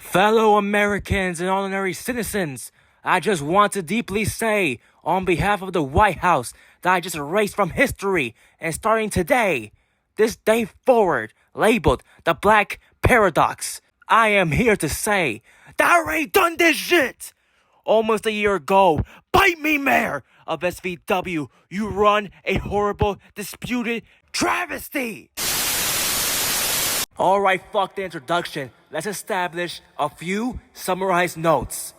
Fellow Americans and ordinary citizens, I just want to deeply say, on behalf of the White House, that I just erased from history, and starting today, this day forward, labeled the Black Paradox, I am here to say that I already done this shit! Almost a year ago, bite me, Mayor of SVW, you run a horrible, disputed travesty! Alright, fuck the introduction. Let's establish a few summarized notes.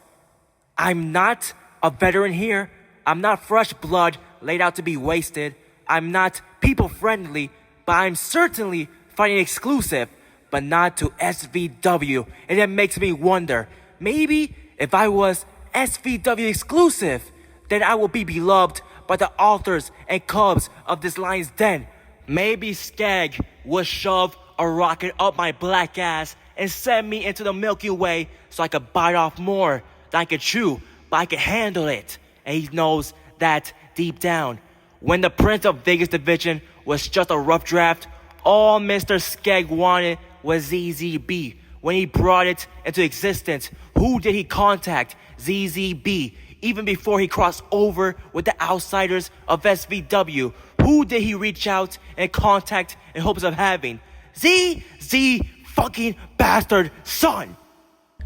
I'm not a veteran here. I'm not fresh blood laid out to be wasted. I'm not people-friendly, but I'm certainly fighting exclusive, but not to SVW. And it makes me wonder, maybe if I was SVW exclusive, then I would be beloved by the authors and cubs of this lion's den. Maybe Skag would shove a rocket up my black ass and send me into the Milky Way so I could bite off more than I could chew, but I could handle it. And he knows that deep down. When the Prince of Vegas division was just a rough draft, all Mr. Skag wanted was ZZB. When he brought it into existence, who did he contact? ZZB. Even before he crossed over with the outsiders of SVW, who did he reach out and contact in hopes of having? ZZ fucking bastard son!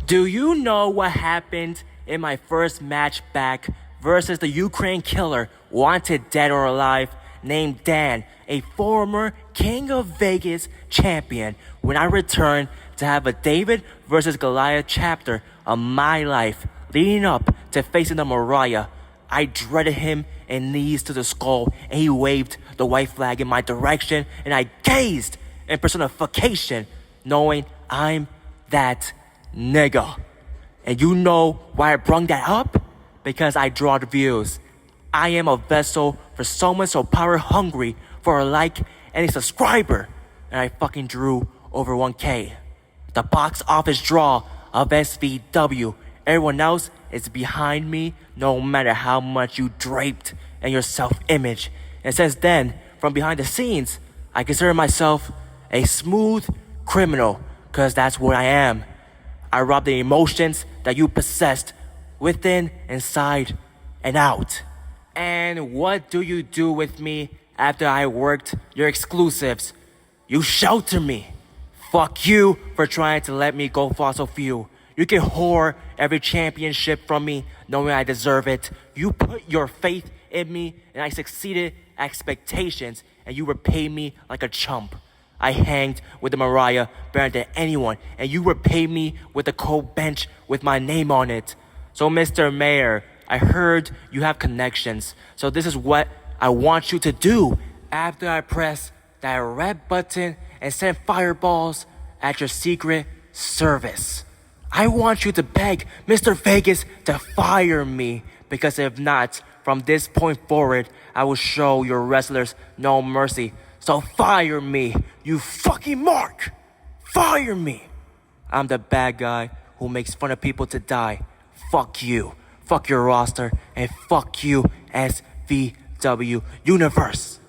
Do you know what happened in my first match back versus the Ukraine killer, wanted dead or alive, named Dan, a former King of Vegas champion, when I returned to have a David versus Goliath chapter of my life leading up to facing the Mariah? I dreaded him and knees to the skull, and he waved the white flag in my direction, and I gazed in personification, knowing I'm that nigga. And you know why I brung that up? Because I draw the views. I am a vessel for someone so power hungry for a like and a subscriber, and I fucking drew over 1K. The box office draw of SVW. Everyone else is behind me, no matter how much you draped in your self-image. And since then, from behind the scenes, I consider myself a smooth criminal, cause that's what I am. I rob the emotions that you possessed within, inside, and out. And what do you do with me after I worked your exclusives? You shelter me. Fuck you for trying to let me go fossil fuel. You can whore every championship from me, knowing I deserve it. You put your faith in me, and I succeeded expectations, and you repay me like a chump. I hanged with the Mariah better than anyone, and you repay me with a cold bench with my name on it. So, Mr. Mayor, I heard you have connections, so this is what I want you to do after I press that red button and send fireballs at your secret service. I want you to beg Mr. Vegas to fire me, because if not, from this point forward, I will show your wrestlers no mercy. So fire me, you fucking mark! Fire me! I'm the bad guy who makes fun of people to die. Fuck you. Fuck your roster, and fuck you, SVW Universe.